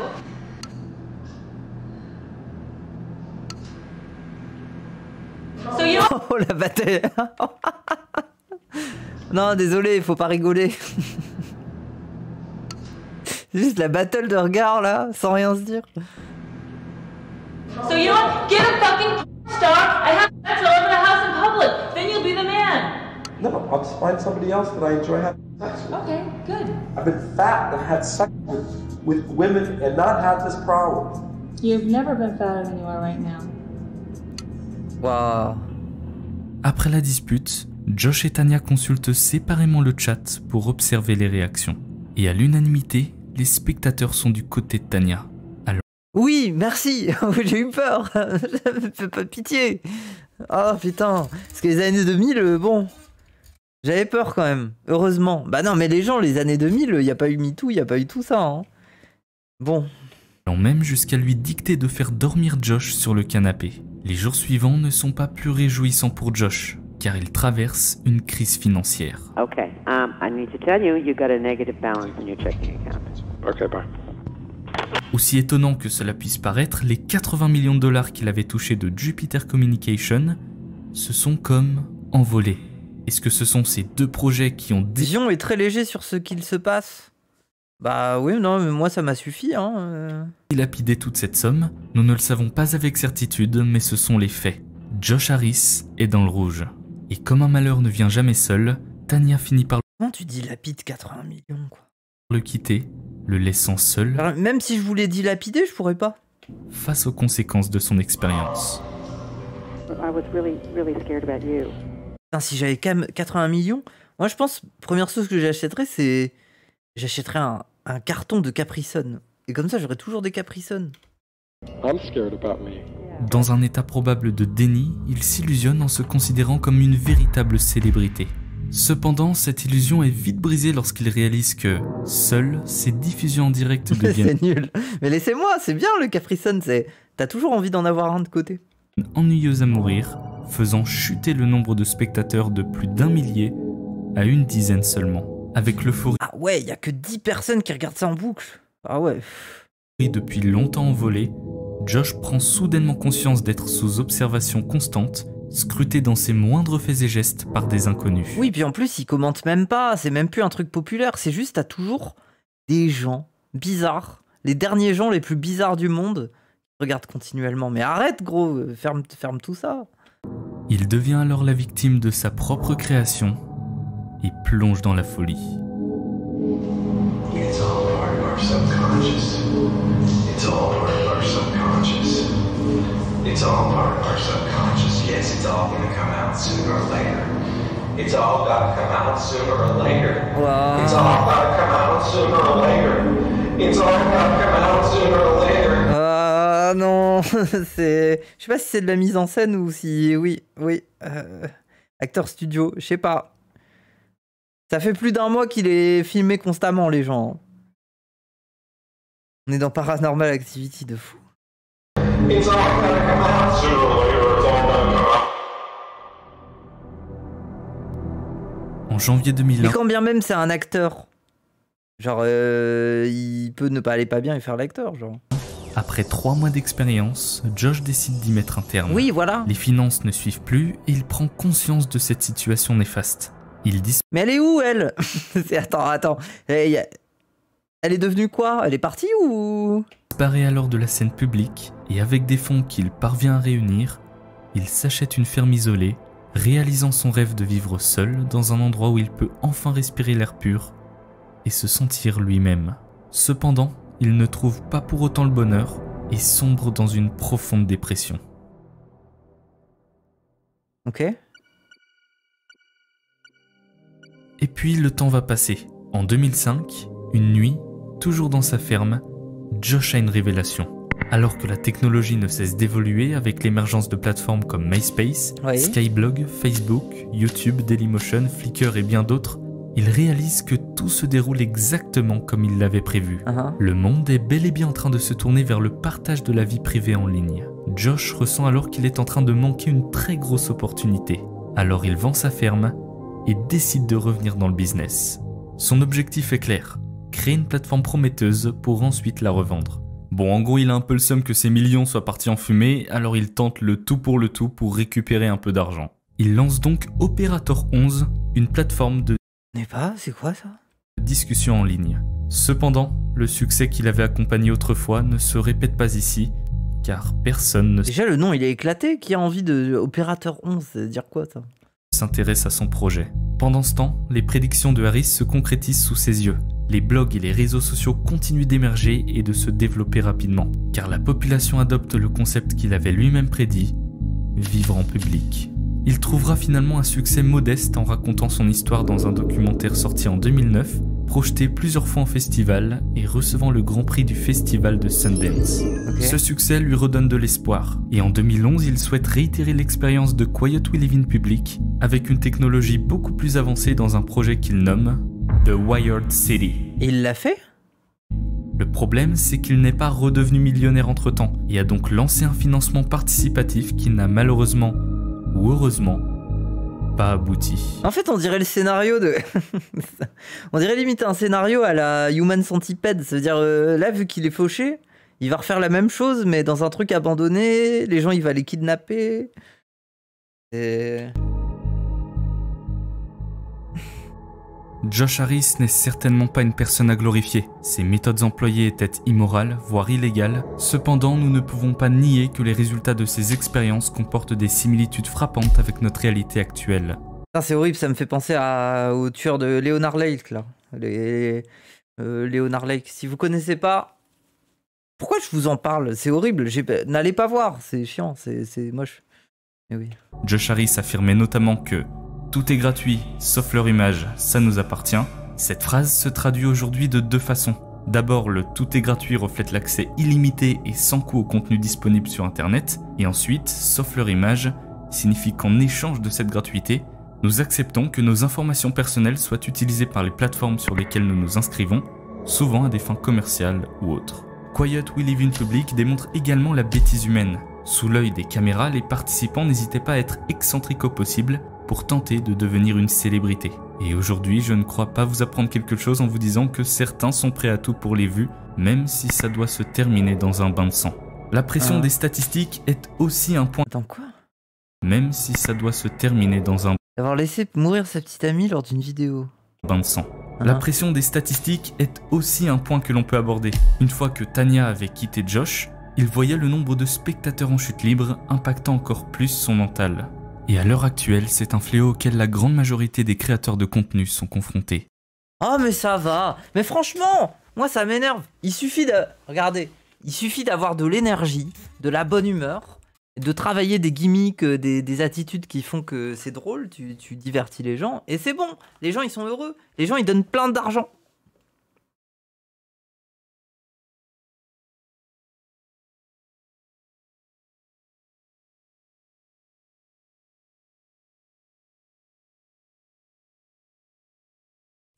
S13: So you know.
S1: Oh la bataille. Non, désolé, il faut pas rigoler. Juste la battle de regard là, sans rien se dire.
S13: So you know what? Get a fucking star and have sex all over the house in public. Then you'll be the man.
S5: No, I'll just find somebody else that I enjoy having sex with.
S13: Okay, good.
S5: I've been fat and had sex with women and not had this problem.
S6: You've never been fatter than you are right now.
S1: Waouh.
S2: Après la dispute, Josh et Tanya consultent séparément le chat pour observer les réactions. Et à l'unanimité, les spectateurs sont du côté de Tanya. Alors...
S1: Oui, merci. J'ai eu peur. Fais pas pitié. Oh putain. Parce que les années 2000, bon... J'avais peur quand même. Heureusement. Bah non, mais les gens, les années 2000, il n'y a pas eu MeToo, il n'y a pas eu tout ça. Hein. Bon.
S2: Allant même jusqu'à lui dicter de faire dormir Josh sur le canapé. Les jours suivants ne sont pas plus réjouissants pour Josh, car il traverse une crise financière.
S14: Okay, I need to tell you, you got a negative balance in your checking account.
S5: Okay, bye.
S2: Aussi étonnant que cela puisse paraître, les 80 millions de dollars qu'il avait touchés de Jupiter Communication se sont comme envolés. Est-ce que ce sont ces deux projets qui ont...
S1: Vision est très léger sur ce qu'il se passe. Bah oui, non, mais moi ça m'a suffi.
S2: Dilapidé toute cette somme, nous ne le savons pas avec certitude, mais ce sont les faits. Josh Harris est dans le rouge. Et comme un malheur ne vient jamais seul, Tanya finit par...
S1: Comment tu dilapides 80 millions, quoi?
S2: Le quitter, le laissant seul...
S1: Alors, même si je voulais dilapider, je pourrais pas.
S2: Face aux conséquences de son expérience.
S14: I was really scared about you.
S1: Putain, si j'avais 80 millions, moi je pense, première chose que j'achèterais, c'est... J'achèterais un carton de Capri-Sun. Et comme ça, j'aurais toujours des Capri-Sun.
S5: I'm scared about me.
S2: Dans un état probable de déni, il s'illusionne en se considérant comme une véritable célébrité. Cependant, cette illusion est vite brisée lorsqu'il réalise que, seules ses diffusions en direct deviennent...
S1: C'est nul. Mais laissez-moi, c'est bien le Capri-Sun, t'as toujours envie d'en avoir un de côté.
S2: ...ennuyeuses à mourir, faisant chuter le nombre de spectateurs de plus d'1 millier à une dizaine seulement. Avec l'euphorie...
S1: Ah ouais, y a que 10 personnes qui regardent ça en boucle. Ah ouais.
S2: Depuis longtemps envolé, Josh prend soudainement conscience d'être sous observation constante, scruté dans ses moindres faits et gestes par des inconnus.
S1: Oui, puis en plus, il commente même pas, c'est même plus un truc populaire, c'est juste, t'as toujours des gens bizarres, les derniers gens les plus bizarres du monde, Regarde continuellement. Mais arrête, gros, ferme tout ça.
S2: Il devient alors la victime de sa propre création et plonge dans la folie.
S15: It's all part of our subconscious. It's all part of our subconscious. It's all part of our subconscious. Yes, it's all gonna come out sooner or later. It's all gotta come out sooner or later.
S1: Wow.
S15: It's all gotta come out sooner or later. It's all gotta come out sooner or later.
S1: Ah non, c'est... Je sais pas si c'est de la mise en scène ou si... Oui. Acteur studio, je sais pas. Ça fait plus d'1 mois qu'il est filmé constamment, les gens. On est dans Paranormal Activity de fou.
S15: It's all gotta come out sooner or later. It's all gotta come out.
S2: En janvier 2001...
S1: Et quand bien même c'est un acteur, genre il peut ne pas aller pas bien et faire l'acteur, genre.
S2: Après 3 mois d'expérience, Josh décide d'y mettre un terme.
S1: Oui, voilà.
S2: Les finances ne suivent plus et il prend conscience de cette situation néfaste. Il disparaît.
S1: Mais elle est où, elle? Attends. Elle est devenue quoi? Elle est partie ou?
S2: Disparaît alors de la scène publique et avec des fonds qu'il parvient à réunir, il s'achète une ferme isolée, réalisant son rêve de vivre seul dans un endroit où il peut enfin respirer l'air pur et se sentir lui-même. Cependant, il ne trouve pas pour autant le bonheur et sombre dans une profonde dépression.
S1: Ok.
S2: Et puis le temps va passer. En 2005, une nuit, toujours dans sa ferme, Josh a une révélation. Alors que la technologie ne cesse d'évoluer avec l'émergence de plateformes comme MySpace,
S1: oui.
S2: Skyblog, Facebook, YouTube, Dailymotion, Flickr et bien d'autres, il réalise que tout se déroule exactement comme il l'avait prévu. Le monde est bel et bien en train de se tourner vers le partage de la vie privée en ligne. Josh ressent alors qu'il est en train de manquer une très grosse opportunité. Alors il vend sa ferme et décide de revenir dans le business. Son objectif est clair, créer une plateforme prometteuse pour ensuite la revendre. Bon, en gros, il a un peu le seum que ses millions soient partis en fumée, alors il tente le tout pour récupérer un peu d'argent. Il lance donc Operator 11, une plateforme de
S1: c'est quoi ça?
S2: discussion en ligne. Cependant, le succès qu'il avait accompagné autrefois ne se répète pas ici, car personne ne
S1: Déjà, le nom, il est éclaté. Qui a envie de Opérateur 11? Ça veut dire quoi, ça?
S2: S'intéresse à son projet. Pendant ce temps, les prédictions de Harris se concrétisent sous ses yeux. Les blogs et les réseaux sociaux continuent d'émerger et de se développer rapidement, car la population adopte le concept qu'il avait lui-même prédit, vivre en public. Il trouvera finalement un succès modeste en racontant son histoire dans un documentaire sorti en 2009, projeté plusieurs fois en festival et recevant le grand prix du festival de Sundance.
S1: Okay.
S2: Ce succès lui redonne de l'espoir, et en 2011, il souhaite réitérer l'expérience de Quiet We Live in Public avec une technologie beaucoup plus avancée dans un projet qu'il nomme The Wired City.
S1: Et il l'a fait?
S2: Le problème, c'est qu'il n'est pas redevenu millionnaire entre-temps, et a donc lancé un financement participatif qui n'a malheureusement, ou heureusement, pas abouti.
S1: En fait, on dirait le scénario de... on dirait limite un scénario à la Human Centipede. Ça veut dire, là, vu qu'il est fauché, il va refaire la même chose, mais dans un truc abandonné, les gens, il va les kidnapper. Et...
S2: Josh Harris n'est certainement pas une personne à glorifier. Ses méthodes employées étaient immorales, voire illégales. Cependant, nous ne pouvons pas nier que les résultats de ces expériences comportent des similitudes frappantes avec notre réalité actuelle.
S1: C'est horrible, ça me fait penser au tueur de Leonard Lake, là. Leonard Lake, si vous connaissez pas... Pourquoi je vous en parle? C'est horrible, n'allez pas voir, c'est chiant, c'est moche. Mais oui.
S2: Josh Harris affirmait notamment que tout est gratuit, sauf leur image, ça nous appartient. Cette phrase se traduit aujourd'hui de 2 façons. D'abord, le tout est gratuit reflète l'accès illimité et sans coût au contenu disponible sur Internet. Et ensuite, sauf leur image, signifie qu'en échange de cette gratuité, nous acceptons que nos informations personnelles soient utilisées par les plateformes sur lesquelles nous nous inscrivons, souvent à des fins commerciales ou autres. Quiet We Live in Public démontre également la bêtise humaine. Sous l'œil des caméras, les participants n'hésitaient pas à être excentriques au possible pour tenter de devenir une célébrité. Et aujourd'hui, je ne crois pas vous apprendre quelque chose en vous disant que certains sont prêts à tout pour les vues, même si ça doit se terminer dans un bain de sang. La pression des statistiques est aussi un point...
S1: Attends, quoi?
S2: Même si ça doit se terminer dans un...
S1: D'avoir laissé mourir sa petite amie lors d'une vidéo.
S2: Bain de sang. La pression des statistiques est aussi un point que l'on peut aborder. Une fois que Tanya avait quitté Josh, il voyait le nombre de spectateurs en chute libre impactant encore plus son mental. Et à l'heure actuelle, c'est un fléau auquel la grande majorité des créateurs de contenu sont confrontés.
S1: Oh mais ça va. Mais franchement, moi ça m'énerve. Il suffit de... Regardez, il suffit d'avoir de l'énergie, de la bonne humeur, de travailler des gimmicks, des attitudes qui font que c'est drôle, tu divertis les gens, et c'est bon. Les gens ils sont heureux. Les gens ils donnent plein d'argent.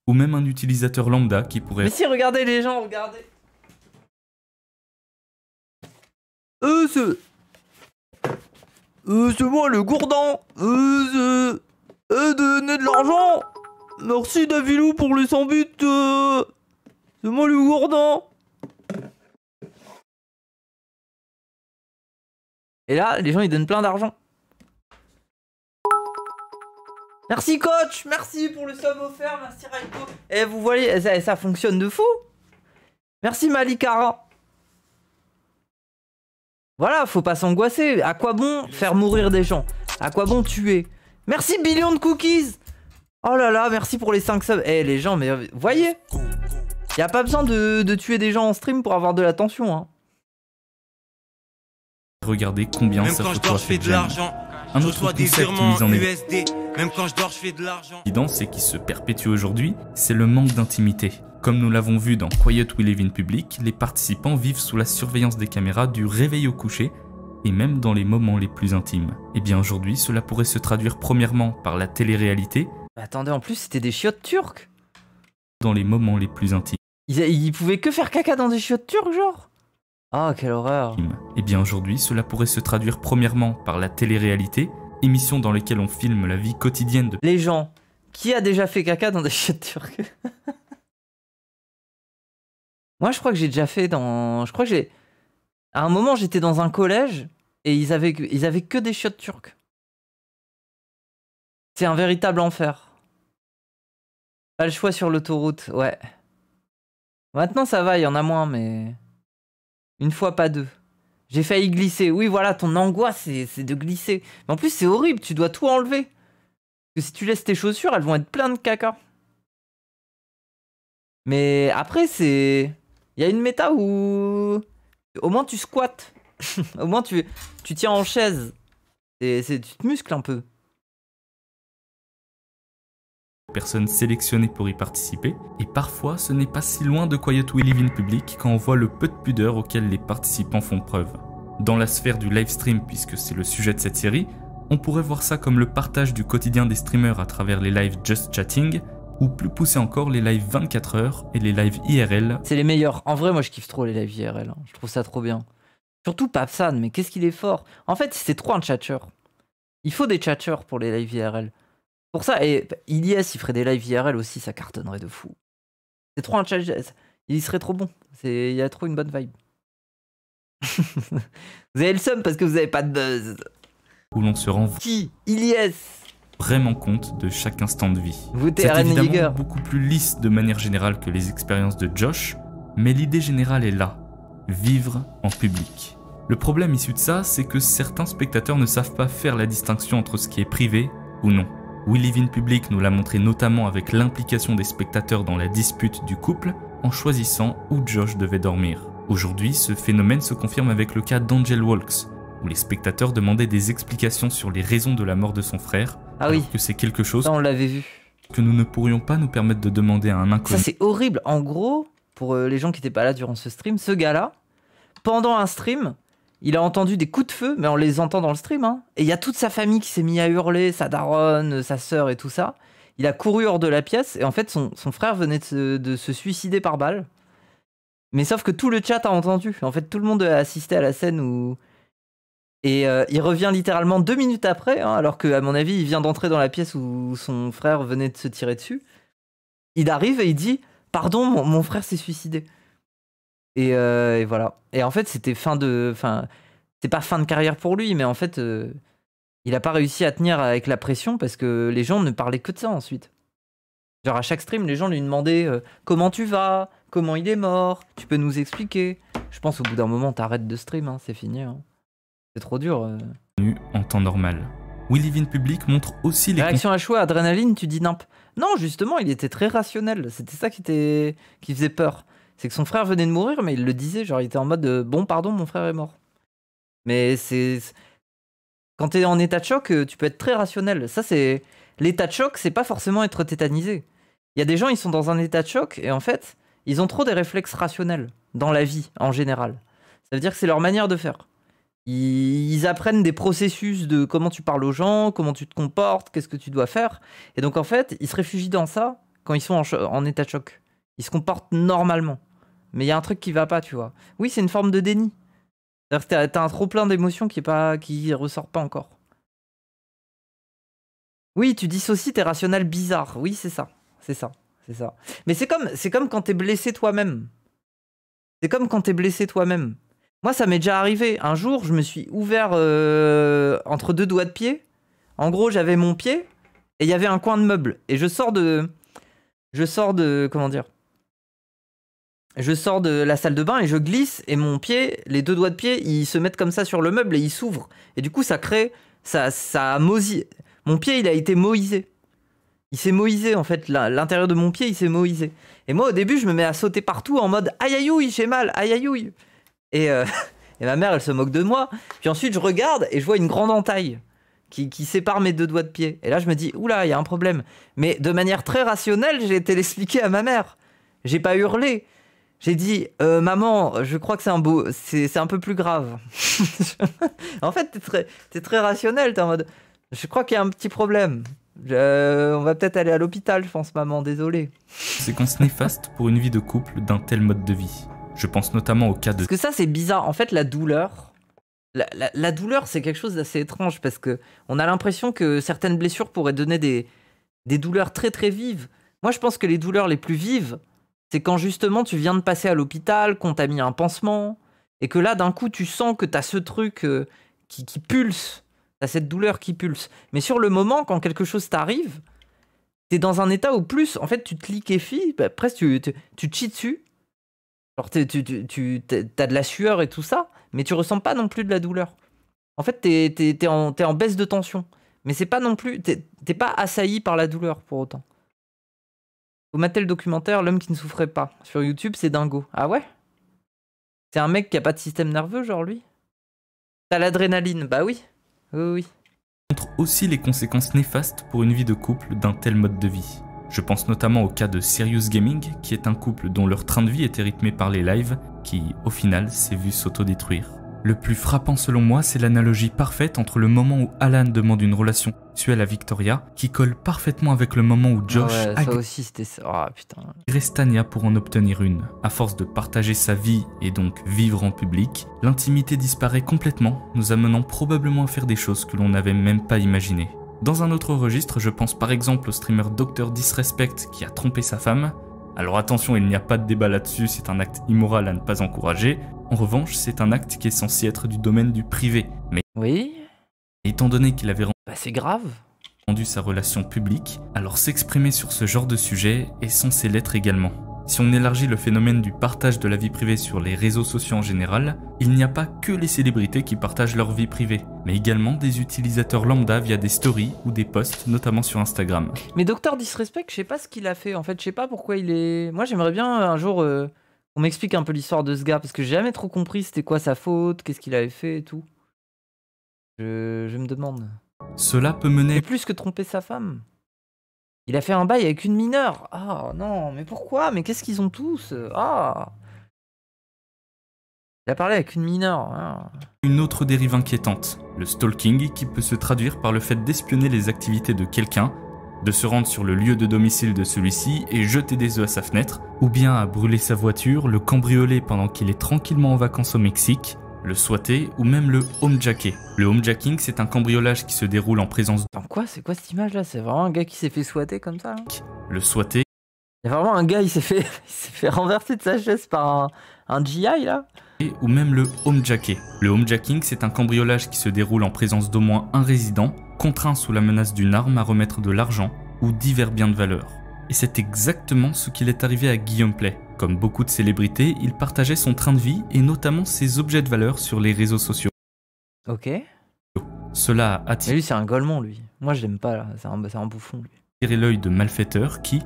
S2: Ou même un utilisateur lambda qui pourrait...
S1: Mais si, regardez les gens, regardez. C'est moi le gourdin. Donnez de l'argent. Merci Davilou pour les 100 buts. C'est moi le gourdin. Et là, les gens ils donnent plein d'argent. Merci coach, merci pour le sub offert, merci Raiko. Et vous voyez, ça fonctionne de fou. Merci Malikara. Voilà, faut pas s'angoisser. À quoi bon faire mourir des gens? À quoi bon tuer? Merci Billion de Cookies. Oh là là, merci pour les 5 subs. Eh les gens, mais vous voyez, y a pas besoin de tuer des gens en stream pour avoir de l'attention. Hein.
S2: Regardez combien
S16: Même
S2: ça
S16: quand
S2: fait
S16: je dors, je fais de l'argent.
S2: Un autre concept mis en
S16: USD. Même quand je dors, je fais de l'argent.
S2: L'évidence, et qui se perpétue aujourd'hui, c'est le manque d'intimité. Comme nous l'avons vu dans Quiet We Live in Public, les participants vivent sous la surveillance des caméras du réveil au coucher, et même dans les moments les plus intimes. Et bien aujourd'hui, cela pourrait se traduire premièrement par la télé-réalité.
S1: Attendez, en plus c'était des chiottes turques.
S2: Dans les moments les plus intimes.
S1: Ils pouvaient que faire caca dans des chiottes turques, genre? Ah, quelle horreur.
S2: Et bien aujourd'hui, cela pourrait se traduire premièrement par la télé-réalité, émission dans lesquelles on filme la vie quotidienne de...
S1: Les gens, qui a déjà fait caca dans des chiottes turques? Moi, je crois que j'ai déjà fait dans... Je crois que j'ai... À un moment, j'étais dans un collège et ils avaient que des chiottes turques. C'est un véritable enfer. Pas le choix sur l'autoroute, ouais. Maintenant, ça va, il y en a moins, mais... Une fois, pas deux. J'ai failli glisser. Oui, voilà, ton angoisse, c'est de glisser. Mais en plus, c'est horrible, tu dois tout enlever. Parce que si tu laisses tes chaussures, elles vont être pleines de caca. Mais après, c'est... Il y a une méta où... Au moins, tu squattes. Au moins, tu tiens en chaise. Tu te muscles un peu.
S2: Personnes sélectionnées pour y participer, et parfois ce n'est pas si loin de Quiet We Live in Public quand on voit le peu de pudeur auquel les participants font preuve. Dans la sphère du live stream, puisque c'est le sujet de cette série, on pourrait voir ça comme le partage du quotidien des streamers à travers les lives Just Chatting, ou plus poussé encore les lives 24 heures et les lives IRL.
S1: C'est les meilleurs. En vrai, moi je kiffe trop les lives IRL, hein. Je trouve ça trop bien. Surtout Papsan, mais qu'est-ce qu'il est fort. En fait, c'est trop un tchatcheur. Il faut des tchatcheurs pour les lives IRL. Pour ça, et Ilyes, il ferait des lives IRL aussi, ça cartonnerait de fou. C'est trop un chat, il serait trop bon. Il y a trop une bonne vibe. Vous avez le seum parce que vous avez pas de buzz.
S2: Où l'on se rend
S1: Ilyes
S2: vraiment compte de chaque instant de vie.
S1: C'est
S2: évidemment beaucoup plus lisse de manière générale que les expériences de Josh, mais l'idée générale est là, vivre en public. Le problème issu de ça, c'est que certains spectateurs ne savent pas faire la distinction entre ce qui est privé ou non. We Live in Public nous l'a montré notamment avec l'implication des spectateurs dans la dispute du couple en choisissant où Josh devait dormir. Aujourd'hui, ce phénomène se confirme avec le cas d'Angel Walks, où les spectateurs demandaient des explications sur les raisons de la mort de son frère, alors que c'est quelque chose
S1: ça, on l'avait vu,
S2: que nous ne pourrions pas nous permettre de demander à un inconnu.
S1: Ça c'est horrible. En gros, pour les gens qui n'étaient pas là durant ce stream, ce gars-là, pendant un stream, il a entendu des coups de feu, mais on les entend dans le stream, hein. Et il y a toute sa famille qui s'est mise à hurler, sa daronne, sa sœur et tout ça. Il a couru hors de la pièce, et en fait, son frère venait de se suicider par balle. Mais sauf que tout le chat a entendu. En fait, tout le monde a assisté à la scène où... Et il revient littéralement 2 minutes après, hein, alors qu'à mon avis, il vient d'entrer dans la pièce où son frère venait de se tirer dessus. Il arrive et il dit « Pardon, mon frère s'est suicidé ». Et voilà. Et en fait, c'était c'est pas fin de carrière pour lui, mais en fait, il a pas réussi à tenir avec la pression parce que les gens ne parlaient que de ça ensuite. Genre à chaque stream, les gens lui demandaient comment tu vas, comment il est mort, tu peux nous expliquer. Je pense au bout d'un moment, t'arrêtes de stream, hein, c'est fini. Hein. C'est trop dur.
S2: En temps normal. We Live in Public montre aussi les...
S1: Réaction à choix, adrénaline, tu dis nimp. Non, justement, il était très rationnel. C'était ça qui faisait peur. C'est que son frère venait de mourir, mais il le disait, genre il était en mode bon, pardon, mon frère est mort. Mais c'est... Quand t'es en état de choc, tu peux être très rationnel. Ça, c'est... L'état de choc, c'est pas forcément être tétanisé. Il y a des gens, ils sont dans un état de choc, et en fait, ils ont trop des réflexes rationnels dans la vie, en général. Ça veut dire que c'est leur manière de faire. Ils apprennent des processus de comment tu parles aux gens, comment tu te comportes, qu'est-ce que tu dois faire. Et donc, en fait, ils se réfugient dans ça quand ils sont en état de choc. Ils se comportent normalement. Mais il y a un truc qui va pas, tu vois. Oui, c'est une forme de déni. C'est-à-dire que t'as un trop-plein d'émotions qui ressort pas encore. Oui, tu dissocies tes rationnels bizarres. Oui, c'est ça. C'est ça. C'est ça. Mais c'est comme quand t'es blessé toi-même. C'est comme quand t'es blessé toi-même. Moi, ça m'est déjà arrivé. Un jour, je me suis ouvert entre deux doigts de pied. En gros, j'avais mon pied et il y avait un coin de meuble. Et je sors de... Comment dire ? Je sors de la salle de bain et je glisse et mon pied, les deux doigts de pied, ils se mettent comme ça sur le meuble et ils s'ouvrent. Et du coup, ça crée... Ça mosie. Mon pied, il a été moïsé. Il s'est moïsé, en fait. L'intérieur de mon pied, il s'est moïsé. Et moi, au début, je me mets à sauter partout en mode aïe aïe ouille, j'ai mal, aïe aïe ouille. Et ma mère, elle se moque de moi. Puis ensuite, je regarde et je vois une grande entaille qui sépare mes deux doigts de pied. Et là, je me dis, oula, il y a un problème. Mais de manière très rationnelle, j'ai été l'expliquer à ma mère. J'ai pas hurlé. J'ai dit, maman, je crois que c'est un peu plus grave. En fait, t'es très rationnel. T'es en mode, je crois qu'il y a un petit problème. On va peut-être aller à l'hôpital, je pense, maman, désolé.
S2: Séquence néfaste pour une vie de couple d'un tel mode de vie. Je pense notamment au cas de...
S1: Parce que ça, c'est bizarre. En fait, la douleur... La douleur, c'est quelque chose d'assez étrange parce que on a l'impression que certaines blessures pourraient donner des douleurs très très vives. Moi, je pense que les douleurs les plus vives, c'est quand justement tu viens de passer à l'hôpital, qu'on t'a mis un pansement, et que là, d'un coup, tu sens que t'as ce truc qui pulse. T'as cette douleur qui pulse. Mais sur le moment, quand quelque chose t'arrive, t'es dans un état où plus, en fait, tu te liquéfies, presque tu te chies dessus. Genre, t'as de la sueur et tout ça, mais tu ressens pas non plus de la douleur. En fait, t'es en baisse de tension. Mais c'est pas non plus... T'es pas assailli par la douleur, pour autant. Vous matez le documentaire « L'homme qui ne souffrait pas ». Sur YouTube, c'est dingo. Ah ouais ? C'est un mec qui a pas de système nerveux, genre lui ? T'as l'adrénaline, bah oui. Oui.
S2: Montre aussi les conséquences néfastes pour une vie de couple d'un tel mode de vie. Je pense notamment au cas de Serious Gaming, qui est un couple dont leur train de vie était rythmé par les lives, qui, au final, s'est vu s'autodétruire. Le plus frappant selon moi, c'est l'analogie parfaite entre le moment où Alan demande une relation sexuelle à Victoria, qui colle parfaitement avec le moment où Josh agresse Tanya pour en obtenir une. À force de partager sa vie et donc vivre en public, l'intimité disparaît complètement, nous amenant probablement à faire des choses que l'on n'avait même pas imaginées. Dans un autre registre, je pense par exemple au streamer Dr Disrespect qui a trompé sa femme. Alors attention, il n'y a pas de débat là-dessus, c'est un acte immoral à ne pas encourager. En revanche, c'est un acte qui est censé être du domaine du privé. Mais
S1: oui.
S2: Étant donné qu'il avait
S1: c'est grave.
S2: rendu sa relation publique, alors s'exprimer sur ce genre de sujet est censé l'être également. Si on élargit le phénomène du partage de la vie privée sur les réseaux sociaux en général, il n'y a pas que les célébrités qui partagent leur vie privée, mais également des utilisateurs lambda via des stories ou des posts, notamment sur Instagram.
S1: Mais Dr Disrespect, je sais pas ce qu'il a fait, en fait, je sais pas pourquoi il est... Moi j'aimerais bien un jour qu'on m'explique un peu l'histoire de ce gars, parce que j'ai jamais trop compris c'était quoi sa faute, qu'est-ce qu'il avait fait et tout. Je me demande.
S2: Cela peut mener...
S1: Mais plus que tromper sa femme. Il a fait un bail avec une mineure. Ah non, mais pourquoi? Mais qu'est-ce qu'ils ont tous? Ah. Il a parlé avec une mineure. Ah.
S2: Une autre dérive inquiétante, le stalking, qui peut se traduire par le fait d'espionner les activités de quelqu'un, de se rendre sur le lieu de domicile de celui-ci et jeter des œufs à sa fenêtre, ou bien à brûler sa voiture, le cambrioler pendant qu'il est tranquillement en vacances au Mexique, le squatter ou même le homejacker. Le homejacking, c'est un cambriolage qui se déroule en présence...
S1: Quoi? C'est quoi cette image là? C'est vraiment un gars qui s'est fait squatter comme ça là?
S2: Le squatter...
S1: Il y a vraiment un gars, il s'est fait renverser de sa chaise par un GI là?
S2: Ou même le homejacker. Le homejacking, c'est un cambriolage qui se déroule en présence d'au moins un résident, contraint sous la menace d'une arme à remettre de l'argent ou divers biens de valeur. Et c'est exactement ce qu'il est arrivé à Guillaume Play. Comme beaucoup de célébrités, il partageait son train de vie et notamment ses objets de valeur sur les réseaux sociaux.
S1: Ok.
S2: Cela a attiré...
S1: Mais lui, c'est un golemon, lui. Moi, je l'aime pas, là. C'est un bouffon, lui.
S2: L'œil de malfaiteurs qui,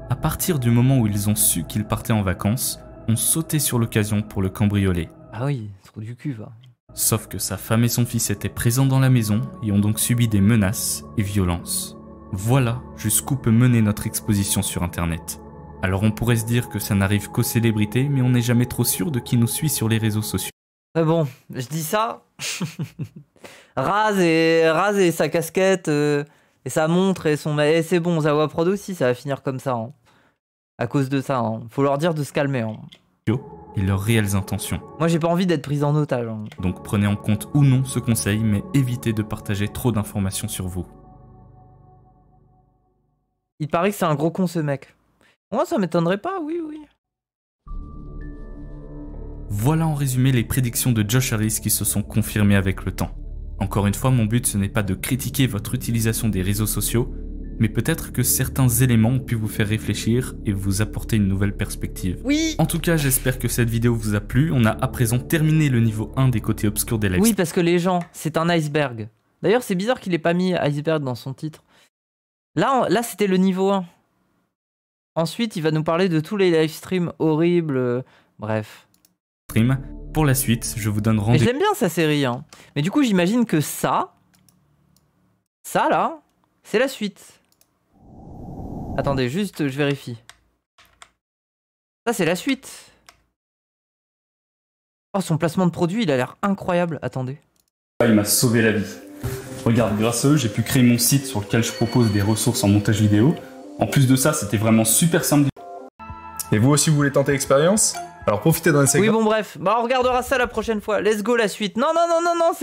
S2: à partir du moment où ils ont su qu'il partait en vacances, ont sauté sur l'occasion pour le cambrioler.
S1: Ah oui, trop du cul, va.
S2: Sauf que sa femme et son fils étaient présents dans la maison et ont donc subi des menaces et violences. Voilà jusqu'où peut mener notre exposition sur internet. Alors on pourrait se dire que ça n'arrive qu'aux célébrités, mais on n'est jamais trop sûr de qui nous suit sur les réseaux sociaux.
S1: Mais bon, je dis ça. Raz et sa casquette, et sa montre, et son... Et c'est bon, Zawa Prod aussi, ça va finir comme ça. Hein. À cause de ça, hein. Faut leur dire de se calmer. Hein.
S2: Et leurs réelles intentions.
S1: Moi j'ai pas envie d'être prise en otage. Hein.
S2: Donc prenez en compte ou non ce conseil, mais évitez de partager trop d'informations sur vous.
S1: Il paraît que c'est un gros con ce mec. Moi ça m'étonnerait pas, oui.
S2: Voilà en résumé les prédictions de Josh Harris qui se sont confirmées avec le temps. Encore une fois, mon but ce n'est pas de critiquer votre utilisation des réseaux sociaux, mais peut-être que certains éléments ont pu vous faire réfléchir et vous apporter une nouvelle perspective.
S1: Oui.
S2: En tout cas, j'espère que cette vidéo vous a plu. On a à présent terminé le niveau 1 des côtés obscurs des lives.
S1: Oui, parce que les gens, c'est un iceberg. D'ailleurs, c'est bizarre qu'il ait pas mis iceberg dans son titre. Là c'était le niveau 1. Ensuite, il va nous parler de tous les livestreams horribles, bref.
S2: Pour la suite, je vous donne
S1: Mais
S2: rendez-vous.
S1: j'aime bien sa série, hein. Mais du coup, j'imagine que ça là, c'est la suite. Attendez, juste, je vérifie. Ça, c'est la suite. Oh, son placement de produit, il a l'air incroyable. Attendez.
S17: Il m'a sauvé la vie. Regarde, grâce à eux, j'ai pu créer mon site sur lequel je propose des ressources en montage vidéo. En plus de ça, c'était vraiment super simple.
S18: Et vous aussi, vous voulez tenter l'expérience? Alors profitez d'un de ces...
S1: Oui, bon, bref. Bah, on regardera ça la prochaine fois. Let's go, la suite. Non, c'est...